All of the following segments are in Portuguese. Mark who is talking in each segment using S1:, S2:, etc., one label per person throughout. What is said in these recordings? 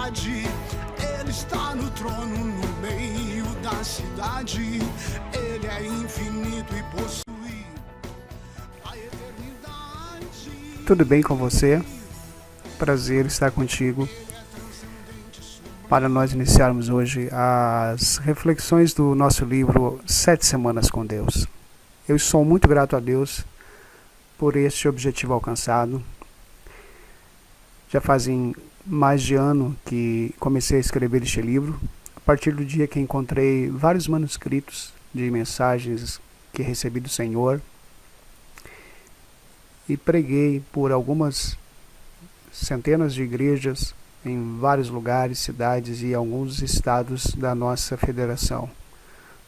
S1: eternidade. Ele está no trono no meio da cidade. Ele é infinito e possui a eternidade.
S2: Tudo bem com você? Prazer estar contigo para nós iniciarmos hoje as reflexões do nosso livro 7 Semanas com Deus. Eu sou muito grato a Deus por este objetivo alcançado. Já fazem mais de ano que comecei a escrever este livro, a partir do dia que encontrei vários manuscritos de mensagens que recebi do Senhor e preguei por algumas centenas de igrejas em vários lugares, cidades e alguns estados da nossa federação,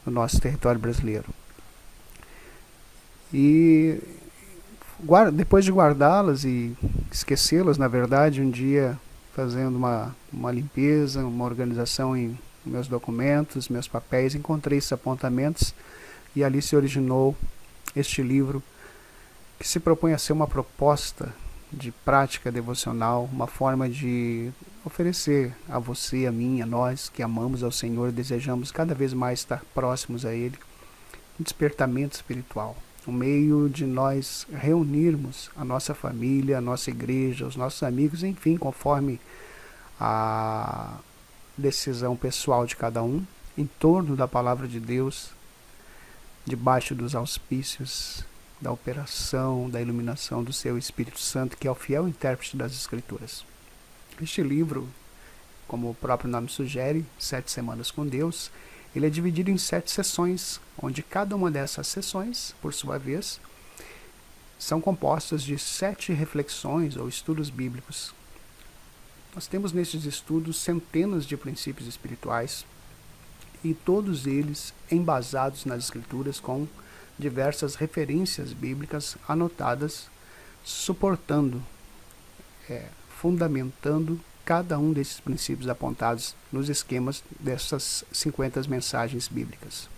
S2: no nosso território brasileiro. E depois de guardá-las e esquecê-las, na verdade, um dia fazendo uma limpeza, uma organização em meus documentos, meus papéis, encontrei esses apontamentos e ali se originou este livro que se propõe a ser uma proposta de prática devocional, uma forma de oferecer a você, a mim, a nós que amamos ao Senhor, desejamos cada vez mais estar próximos a Ele, um despertamento espiritual, um meio de nós reunirmos a nossa família, a nossa igreja, os nossos amigos, enfim, conforme a decisão pessoal de cada um, em torno da palavra de Deus, debaixo dos auspícios da operação, da iluminação do seu Espírito Santo, que é o fiel intérprete das Escrituras. Este livro, como o próprio nome sugere, 7 Semanas com Deus, ele é dividido em 7 sessões, onde cada uma dessas sessões, por sua vez, são compostas de 7 reflexões ou estudos bíblicos. Nós temos nesses estudos centenas de princípios espirituais, e todos eles embasados nas Escrituras com diversas referências bíblicas anotadas, suportando, fundamentando cada um desses princípios apontados nos esquemas dessas 50 mensagens bíblicas.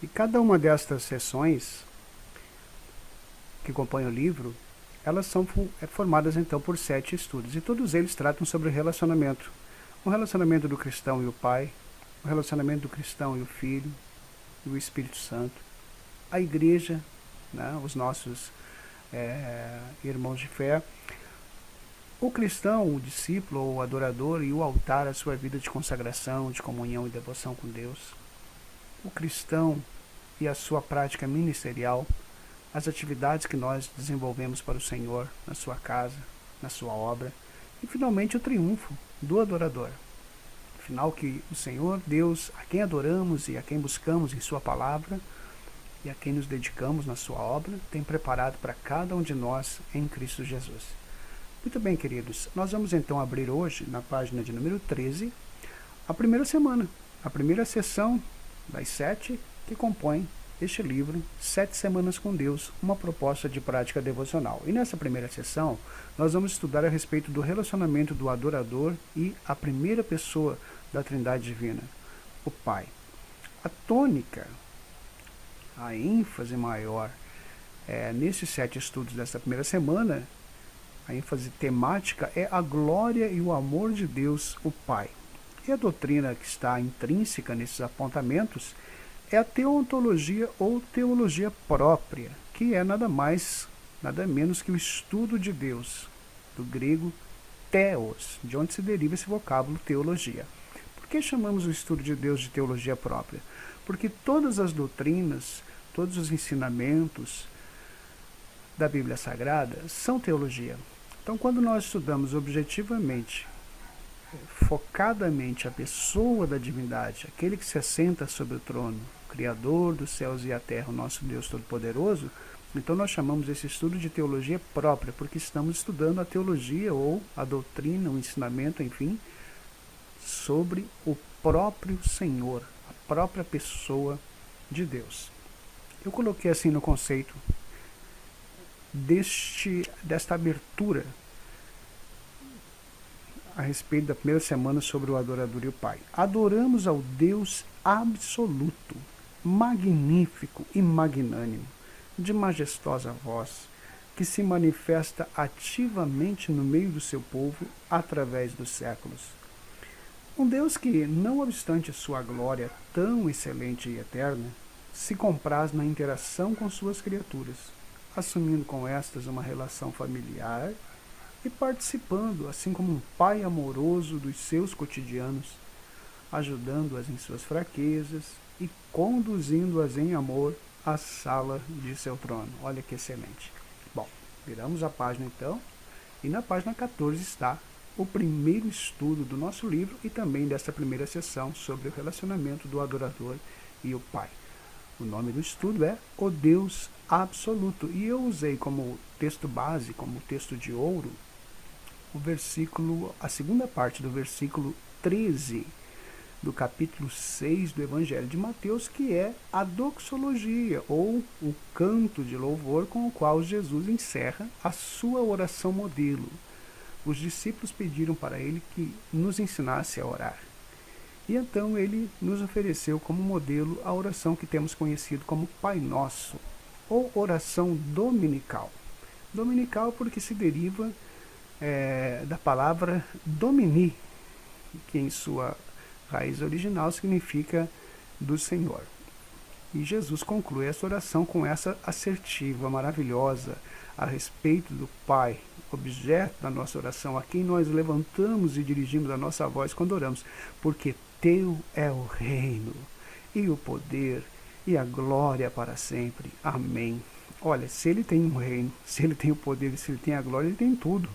S2: E cada uma destas sessões que compõem o livro, elas são formadas então por 7 estudos, e todos eles tratam sobre o relacionamento do cristão e o Pai, o relacionamento do cristão e o Filho, e o Espírito Santo, a igreja, né, os nossos irmãos de fé, o cristão, o discípulo ou o adorador e o altar, a sua vida de consagração, de comunhão e devoção com Deus, o cristão e a sua prática ministerial, as atividades que nós desenvolvemos para o Senhor na sua casa, na sua obra, e finalmente o triunfo do adorador. Afinal, que o Senhor, Deus, a quem adoramos e a quem buscamos em sua palavra e a quem nos dedicamos na sua obra, tem preparado para cada um de nós em Cristo Jesus. Muito bem, queridos, nós vamos então abrir hoje, na página de número 13, a primeira semana, a primeira sessão das 7 que compõem este livro, 7 Semanas com Deus, uma proposta de prática devocional. E nessa primeira sessão, nós vamos estudar a respeito do relacionamento do adorador e a primeira pessoa da Trindade Divina, o Pai. A tônica, a ênfase maior nesses 7 estudos dessa primeira semana, a ênfase temática é a glória e o amor de Deus, o Pai. E a doutrina que está intrínseca nesses apontamentos é a teontologia ou teologia própria, que é nada mais, nada menos que o estudo de Deus, do grego theos, de onde se deriva esse vocábulo teologia. Por que chamamos o estudo de Deus de teologia própria? Porque todas as doutrinas, todos os ensinamentos da Bíblia Sagrada são teologia. Então, quando nós estudamos objetivamente, focadamente a pessoa da divindade, aquele que se assenta sobre o trono, Criador dos céus e a terra, o nosso Deus Todo-Poderoso, então nós chamamos esse estudo de teologia própria, porque estamos estudando a teologia ou a doutrina, o ensinamento, enfim, sobre o próprio Senhor, a própria pessoa de Deus. Eu coloquei assim no conceito desta abertura a respeito da primeira semana sobre o adorador e o Pai. Adoramos ao Deus absoluto, magnífico e magnânimo, de majestosa voz, que se manifesta ativamente no meio do seu povo através dos séculos. Um Deus que, não obstante sua glória tão excelente e eterna, se compraz na interação com suas criaturas, assumindo com estas uma relação familiar e participando, assim como um pai amoroso, dos seus cotidianos, ajudando-as em suas fraquezas e conduzindo-as em amor à sala de seu trono. Olha que excelente. Bom, viramos a página então, e na página 14 está o primeiro estudo do nosso livro e também dessa primeira sessão sobre o relacionamento do adorador e o Pai. O nome do estudo é O Deus Absoluto, e eu usei como texto base, como texto de ouro, o versículo, a segunda parte do versículo 13 do capítulo 6 do Evangelho de Mateus, que é a doxologia, ou o canto de louvor com o qual Jesus encerra a sua oração modelo. Os discípulos pediram para ele que nos ensinasse a orar. E então ele nos ofereceu como modelo a oração que temos conhecido como Pai Nosso, ou oração dominical. Dominical porque se deriva da palavra domini, que em sua raiz original significa do Senhor. E Jesus conclui essa oração com essa assertiva maravilhosa a respeito do Pai, objeto da nossa oração, a quem nós levantamos e dirigimos a nossa voz quando oramos, porque teu é o reino, e o poder, e a glória para sempre. Amém. Olha, se ele tem um reino, se ele tem o poder e se ele tem a glória, ele tem tudo.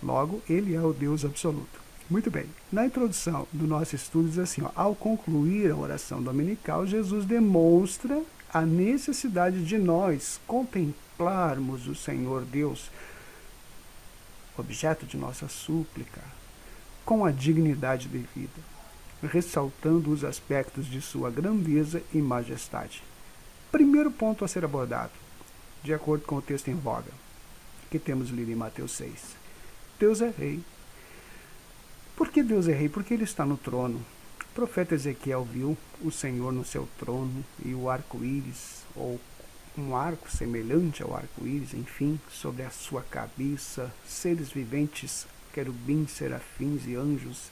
S2: Logo, ele é o Deus absoluto. Muito bem, na introdução do nosso estudo diz assim, ao concluir a oração dominical, Jesus demonstra a necessidade de nós contemplarmos o Senhor Deus, objeto de nossa súplica, com a dignidade devida, ressaltando os aspectos de sua grandeza e majestade. Primeiro ponto a ser abordado, de acordo com o texto em voga, que temos lido em Mateus 6. Deus é rei. Por que Deus é rei? Porque ele está no trono. O profeta Ezequiel viu o Senhor no seu trono e o arco-íris, ou um arco semelhante ao arco-íris, enfim, sobre a sua cabeça, seres viventes, querubins, serafins e anjos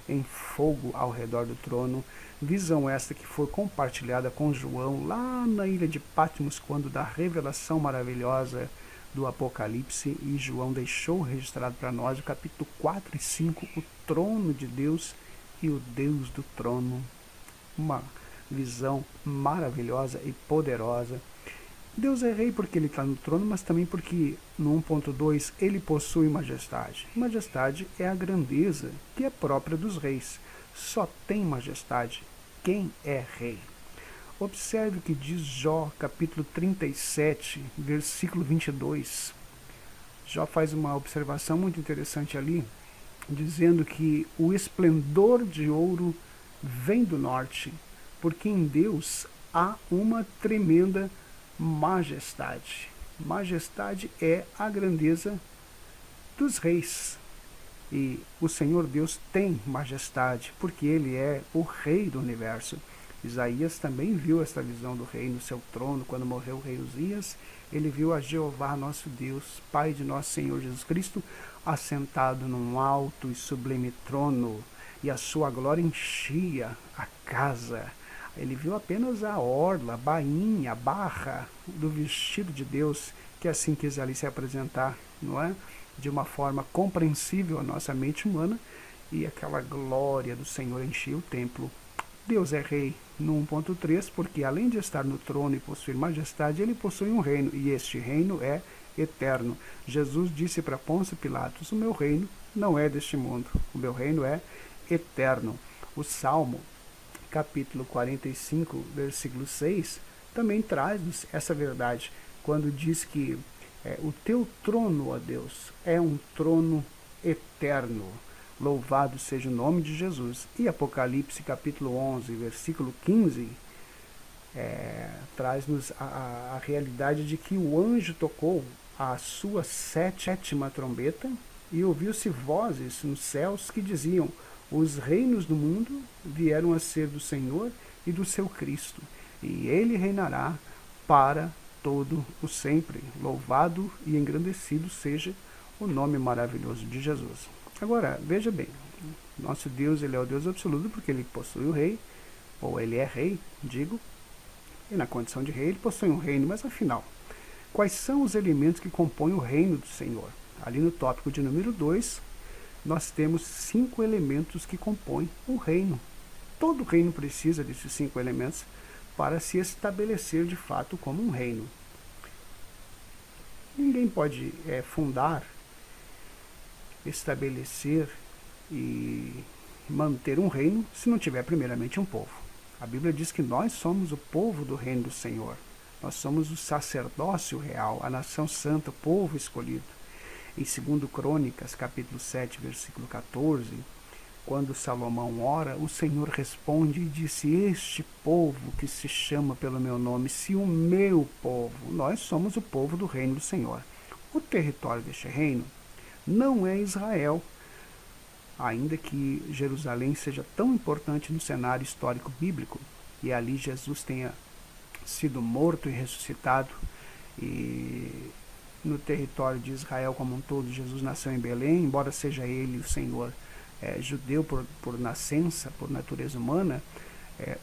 S2: em fogo ao redor do trono. Visão esta que foi compartilhada com João lá na ilha de Patmos, quando da revelação maravilhosa do Apocalipse, e João deixou registrado para nós o capítulo 4 e 5, o trono de Deus e o Deus do trono. Uma visão maravilhosa e poderosa. Deus é rei porque ele está no trono, mas também porque, no 1.2, ele possui majestade. Majestade é a grandeza que é própria dos reis. Só tem majestade quem é rei. Observe o que diz Jó, capítulo 37, versículo 22. Jó faz uma observação muito interessante ali, dizendo que o esplendor de ouro vem do norte, porque em Deus há uma tremenda majestade. Majestade é a grandeza dos reis. E o Senhor Deus tem majestade, porque ele é o rei do universo. Isaías também viu esta visão do rei no seu trono, quando morreu o rei Uzias. Ele viu a Jeová, nosso Deus, Pai de nosso Senhor Jesus Cristo, assentado num alto e sublime trono, e a sua glória enchia a casa. Ele viu apenas a orla, a bainha, a barra do vestido de Deus, que assim quis ali se apresentar, não é? De uma forma compreensível à nossa mente humana, e aquela glória do Senhor enchia o templo. Deus é rei no 1.3, porque além de estar no trono e possuir majestade, ele possui um reino, e este reino é eterno. Jesus disse para Pôncio Pilatos, o meu reino não é deste mundo, o meu reino é eterno. O Salmo, capítulo 45, versículo 6, também traz-nos essa verdade, quando diz que o teu trono, ó Deus, é um trono eterno. Louvado seja o nome de Jesus. E Apocalipse capítulo 11, versículo 15, traz-nos a realidade de que o anjo tocou a sua sétima trombeta e ouviu-se vozes nos céus que diziam, os reinos do mundo vieram a ser do Senhor e do seu Cristo, e ele reinará para todo o sempre. Louvado e engrandecido seja o nome maravilhoso de Jesus. Agora, veja bem, nosso Deus, ele é o Deus absoluto porque ele possui o rei, ou ele é rei, digo, e na condição de rei ele possui um reino, mas afinal, quais são os elementos que compõem o reino do Senhor? Ali no tópico de número 2, nós temos 5 elementos que compõem o reino. Todo reino precisa desses 5 elementos para se estabelecer de fato como um reino. Ninguém pode fundar, estabelecer e manter um reino se não tiver primeiramente um povo. A Bíblia diz que nós somos o povo do reino do Senhor. Nós somos o sacerdócio real, a nação santa, o povo escolhido. Em 2 Crônicas, capítulo 7, versículo 14, quando Salomão ora, o Senhor responde e disse: este povo que se chama pelo meu nome, se o meu povo, nós somos o povo do reino do Senhor. O território deste reino não é Israel, ainda que Jerusalém seja tão importante no cenário histórico bíblico, e ali Jesus tenha sido morto e ressuscitado, e no território de Israel como um todo, Jesus nasceu em Belém, embora seja ele o Senhor judeu por nascença, por natureza humana,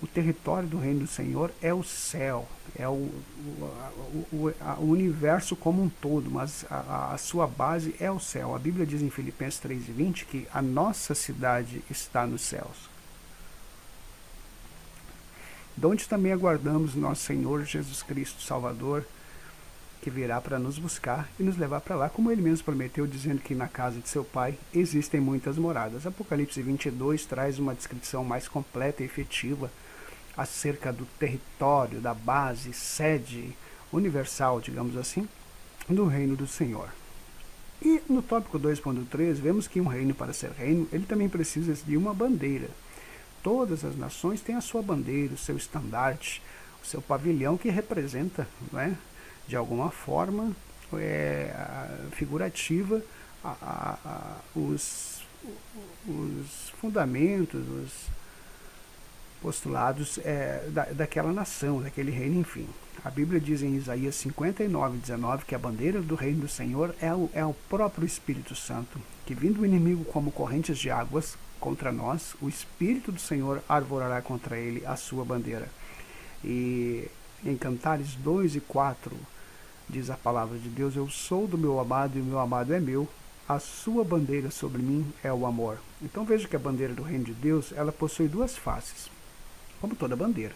S2: o território do reino do Senhor é o céu, é o universo como um todo, mas a sua base é o céu. A Bíblia diz em Filipenses 3:20 que a nossa cidade está nos céus, de onde também aguardamos nosso Senhor Jesus Cristo Salvador, que virá para nos buscar e nos levar para lá, como ele mesmo prometeu, dizendo que na casa de seu pai existem muitas moradas. Apocalipse 22 traz uma descrição mais completa e efetiva acerca do território, da base, sede universal, digamos assim, do reino do Senhor. E no tópico 2.3, vemos que um reino, para ser reino, ele também precisa de uma bandeira. Todas as nações têm a sua bandeira, o seu estandarte, o seu pavilhão que representa, não é, de alguma forma figurativa, os fundamentos, os postulados daquela nação, daquele reino, enfim. A Bíblia diz em Isaías 59:19 que a bandeira do reino do Senhor é o próprio Espírito Santo, que vindo o inimigo como correntes de águas contra nós, o Espírito do Senhor arvorará contra ele a sua bandeira. E em Cantares 2:4 diz a palavra de Deus: eu sou do meu amado e o meu amado é meu, a sua bandeira sobre mim é o amor. Então veja que a bandeira do reino de Deus, ela possui duas faces, como toda bandeira.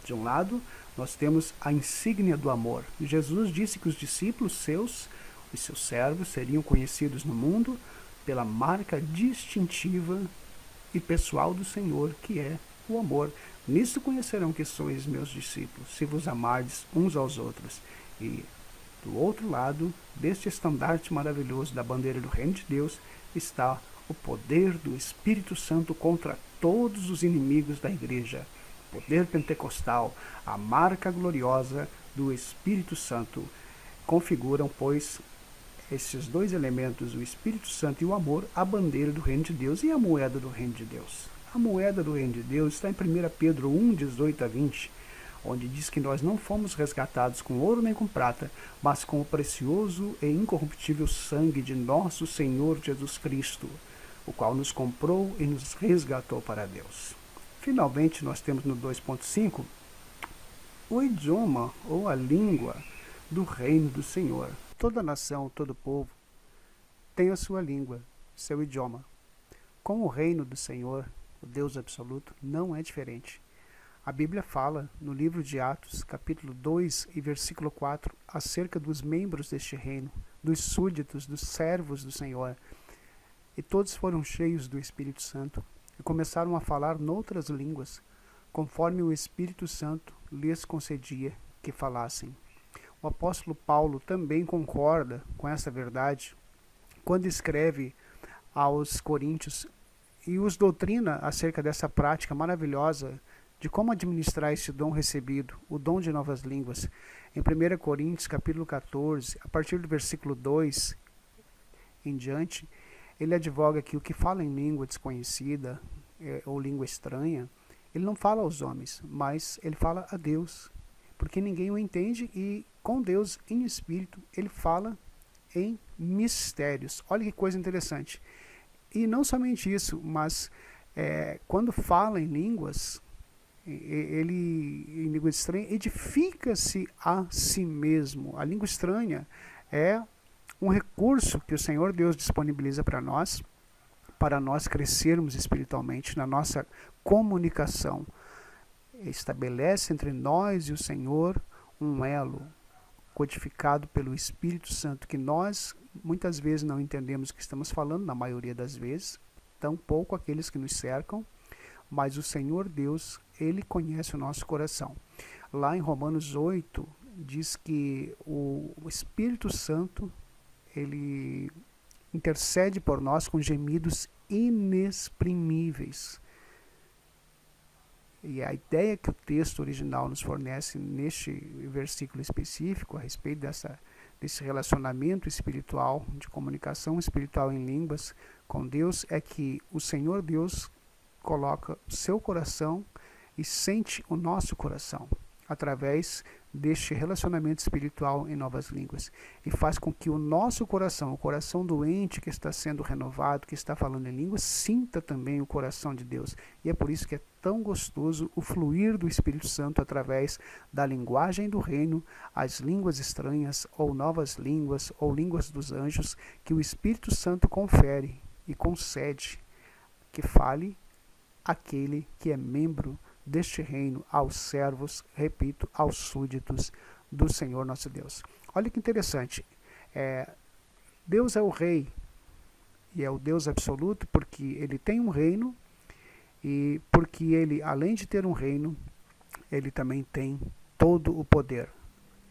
S2: De um lado, nós temos a insígnia do amor. Jesus disse que os discípulos seus, os seus servos, seriam conhecidos no mundo pela marca distintiva e pessoal do Senhor, que é o amor. Nisto conhecerão que sois meus discípulos, se vos amardes uns aos outros. E do outro lado deste estandarte maravilhoso da bandeira do reino de Deus está o poder do Espírito Santo contra todos os inimigos da igreja. O poder pentecostal, a marca gloriosa do Espírito Santo. Configuram, pois, esses dois elementos, o Espírito Santo e o amor, a bandeira do reino de Deus e a moeda do reino de Deus. A moeda do reino de Deus está em 1 Pedro 1:18-20, onde diz que nós não fomos resgatados com ouro nem com prata, mas com o precioso e incorruptível sangue de nosso Senhor Jesus Cristo, o qual nos comprou e nos resgatou para Deus. Finalmente, nós temos no 2.5 o idioma ou a língua do reino do Senhor. Toda nação, todo povo tem a sua língua, seu idioma. Com o reino do Senhor, o Deus absoluto, não é diferente. A Bíblia fala no livro de Atos, capítulo 2 e versículo 4, acerca dos membros deste reino, dos súditos, dos servos do Senhor. E todos foram cheios do Espírito Santo e começaram a falar noutras línguas, conforme o Espírito Santo lhes concedia que falassem. O apóstolo Paulo também concorda com essa verdade quando escreve aos Coríntios e os doutrina acerca dessa prática maravilhosa de como administrar esse dom recebido, o dom de novas línguas. Em 1 Coríntios, capítulo 14, a partir do versículo 2 em diante, ele advoga que o que fala em língua desconhecida ou língua estranha, ele não fala aos homens, mas ele fala a Deus. porque ninguém o entende, e com Deus em espírito ele fala em mistérios. Olha que coisa interessante. E não somente isso, mas quando fala em línguas, ele, em língua estranha, edifica-se a si mesmo. A língua estranha é um recurso que o Senhor Deus disponibiliza para nós crescermos espiritualmente na nossa comunicação. Estabelece entre nós e o Senhor um elo codificado pelo Espírito Santo, que nós muitas vezes não entendemos o que estamos falando, na maioria das vezes, tampouco aqueles que nos cercam, mas o Senhor Deus, ele conhece o nosso coração. Lá em Romanos 8, diz que o Espírito Santo, ele intercede por nós com gemidos inexprimíveis. E a ideia que o texto original nos fornece neste versículo específico, a respeito desse relacionamento espiritual, de comunicação espiritual em línguas com Deus, é que o Senhor Deus coloca o seu coração e sente o nosso coração através deste relacionamento espiritual em novas línguas, e faz com que o nosso coração, o coração doente que está sendo renovado, que está falando em línguas, sinta também o coração de Deus. E é por isso que é tão gostoso o fluir do Espírito Santo através da linguagem do reino, as línguas estranhas, ou novas línguas, ou línguas dos anjos, que o Espírito Santo confere e concede que fale aquele que é membro deste reino, aos servos, repito, aos súditos do Senhor nosso Deus. Olha que interessante, Deus é o rei, e é o Deus absoluto, porque ele tem um reino, e porque ele, além de ter um reino, ele também tem todo o poder.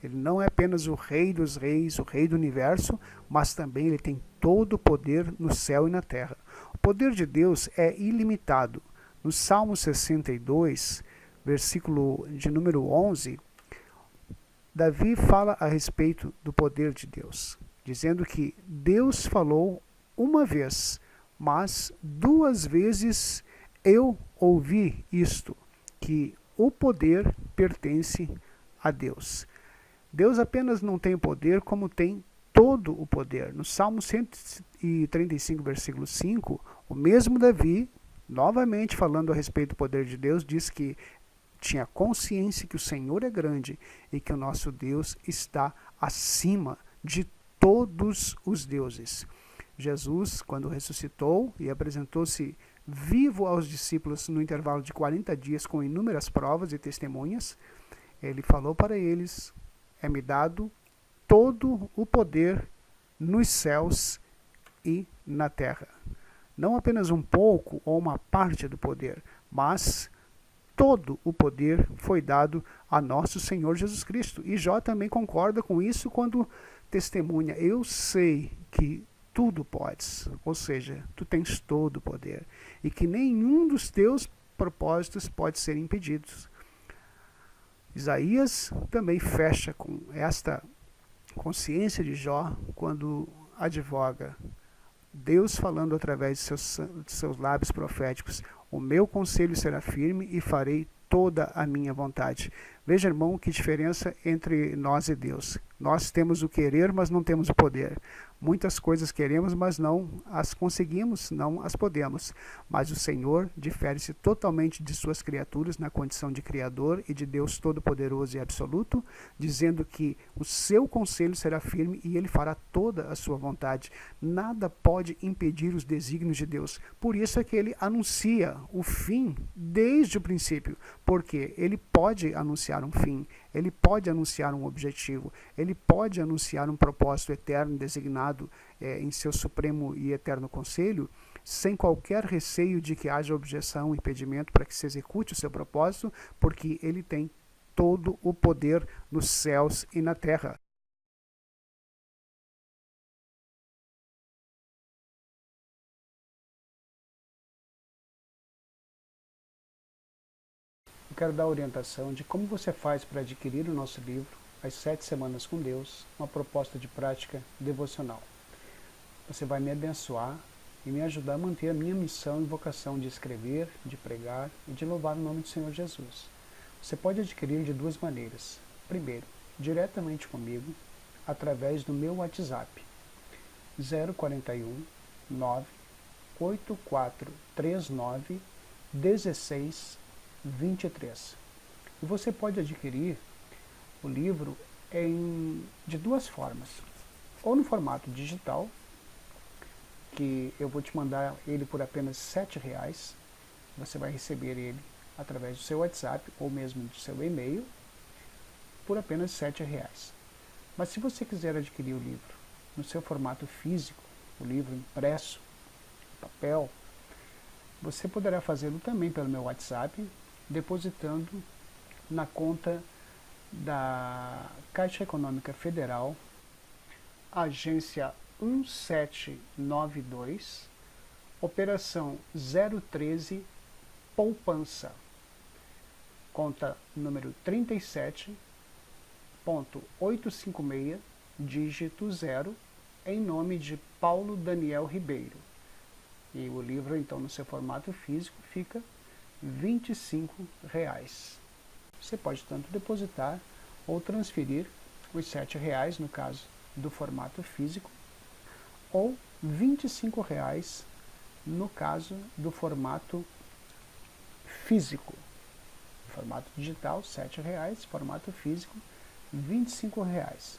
S2: Ele não é apenas o rei dos reis, o rei do universo, mas também ele tem todo o poder no céu e na terra. O poder de Deus é ilimitado. No Salmo 62, versículo de número 11, Davi fala a respeito do poder de Deus, dizendo que Deus falou uma vez, mas 2 vezes eu ouvi isto, que o poder pertence a Deus. Deus apenas não tem o poder, como tem todo o poder. No Salmo 135, versículo 5, o mesmo Davi, novamente falando a respeito do poder de Deus, diz que tinha consciência que o Senhor é grande e que o nosso Deus está acima de todos os deuses. Jesus, quando ressuscitou e apresentou-se vivo aos discípulos no intervalo de 40 dias com inúmeras provas e testemunhas, ele falou para eles: é-me dado todo o poder nos céus e na terra. Não apenas um pouco ou uma parte do poder, mas todo o poder foi dado a nosso Senhor Jesus Cristo. E Jó também concorda com isso quando testemunha: eu sei que tudo podes, ou seja, tu tens todo o poder, e que nenhum dos teus propósitos pode ser impedido. Isaías também fecha com esta consciência de Jó quando advoga, Deus falando através de seus lábios proféticos: o meu conselho será firme e farei toda a minha vontade. Veja, irmão, que diferença entre nós e Deus. Nós temos o querer, mas não temos o poder. Muitas coisas queremos, mas não as conseguimos, não as podemos. Mas o Senhor difere-se totalmente de suas criaturas na condição de Criador e de Deus Todo-Poderoso e Absoluto, dizendo que o seu conselho será firme e ele fará toda a sua vontade. Nada pode impedir os desígnios de Deus. Por isso é que ele anuncia o fim desde o princípio, porque ele pode anunciar um fim, ele pode anunciar um objetivo, ele pode anunciar um propósito eterno designado em seu supremo e eterno conselho, sem qualquer receio de que haja objeção, impedimento para que se execute o seu propósito, porque ele tem todo o poder nos céus e na terra. Eu quero dar orientação de como você faz para adquirir o nosso livro, As 7 Semanas com Deus, uma proposta de prática devocional. Você vai me abençoar e me ajudar a manter a minha missão e vocação de escrever, de pregar e de louvar o nome do Senhor Jesus. Você pode adquirir de 2 maneiras. primeiro, diretamente comigo, através do meu WhatsApp, 041 98439 1623. E você pode adquirir o livro de duas formas, ou no formato digital, que eu vou te mandar ele por apenas R$7, você vai receber ele através do seu WhatsApp ou mesmo do seu e-mail por apenas R$7. Mas se você quiser adquirir o livro no seu formato físico, o livro impresso, papel, você poderá fazê-lo também pelo meu WhatsApp, depositando na conta da Caixa Econômica Federal, agência 1792, operação 013, poupança, conta número 37.856, dígito 0, em nome de Paulo Daniel Ribeiro. E o livro, então, no seu formato físico, fica R$25. Você pode tanto depositar ou transferir os R$7, no caso do formato físico, ou R$25 no caso do formato físico. Formato digital, R$7, formato físico, R$25.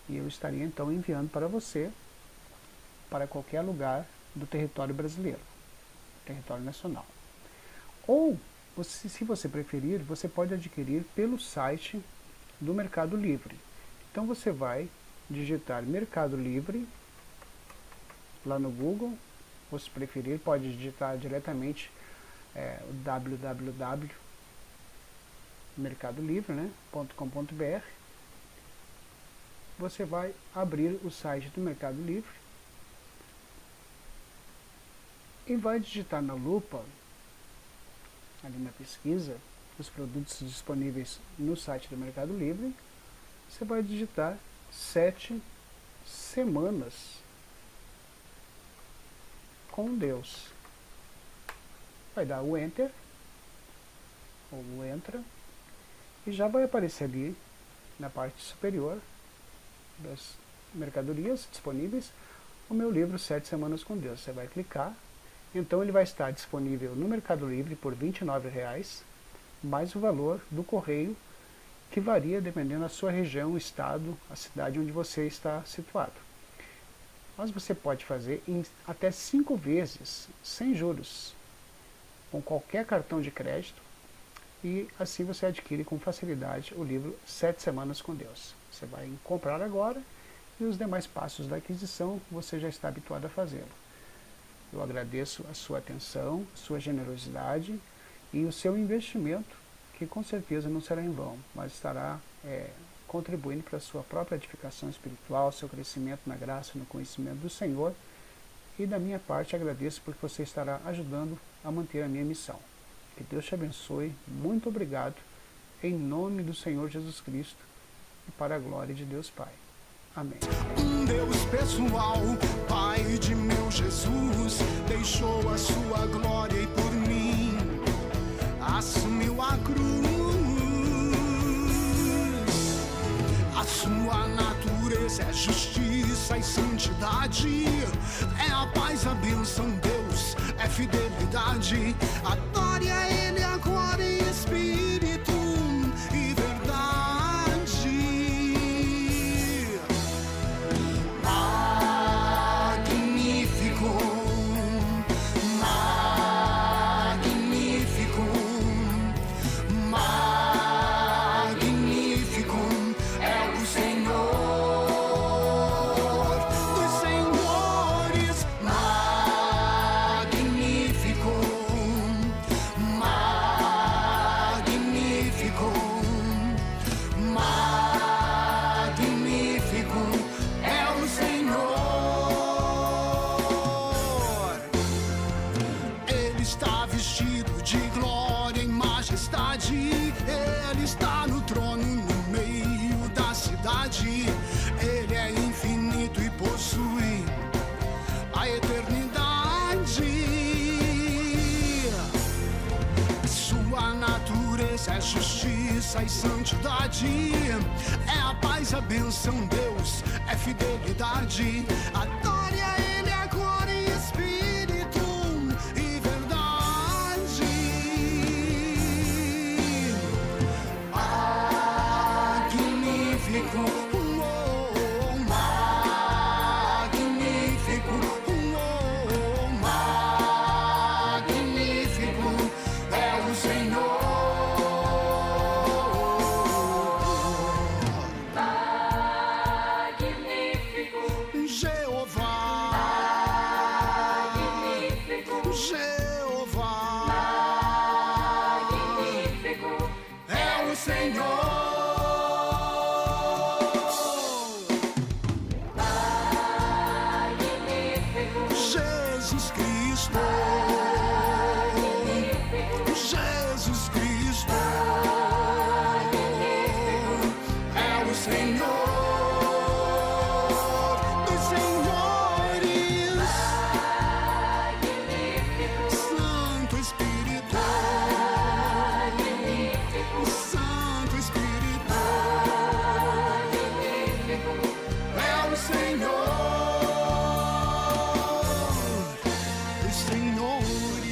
S2: E eu estaria então enviando para você, para qualquer lugar do território brasileiro, território nacional. Ou, se você preferir, você pode adquirir pelo site do Mercado Livre. Então você vai digitar Mercado Livre lá no Google, ou se preferir, pode digitar diretamente o www.mercadolivre.com.br. Você vai abrir o site do Mercado Livre e vai digitar na lupa, ali na pesquisa, os produtos disponíveis no site do Mercado Livre. Você vai digitar 7 semanas com Deus. Vai dar o Enter, ou o Entra, e já vai aparecer ali, na parte superior das mercadorias disponíveis, o meu livro 7 Semanas com Deus. Você vai clicar, então ele vai estar disponível no Mercado Livre por R$29, mais o valor do correio, que varia dependendo da sua região, estado, a cidade onde você está situado. Mas você pode fazer em até 5 vezes, sem juros, com qualquer cartão de crédito, e assim você adquire com facilidade o livro 7 Semanas com Deus. Você vai comprar agora e os demais passos da aquisição você já está habituado a fazê-lo. Eu agradeço a sua atenção, a sua generosidade e o seu investimento, que com certeza não será em vão, mas estará contribuindo para a sua própria edificação espiritual, seu crescimento na graça e no conhecimento do Senhor. E da minha parte agradeço porque você estará ajudando a manter a minha missão. Que Deus te abençoe, muito obrigado, em nome do Senhor Jesus Cristo e para a glória de Deus Pai. Amém.
S1: Deus pessoal, Pai de meu Jesus, deixou a sua glória e por mim assumiu a cruz. A sua natureza é justiça e santidade, é a paz, a bênção, Deus é fidelidade. Adore a Ele agora em espírito e verdade. Magnífico, magnífico, magnífico é o Senhor dos senhores. Magnífico, é justiça e santidade, é a paz, a bênção, Deus, é fidelidade. Adore a Ele agora em espírito e verdade. Magnífico, magnífico, magnífico é o Senhor. Jesus Cristo, Jesus Cristo é o Senhor dos senhores, Santo Espírito, Santo Espírito é o Senhor. Senhor.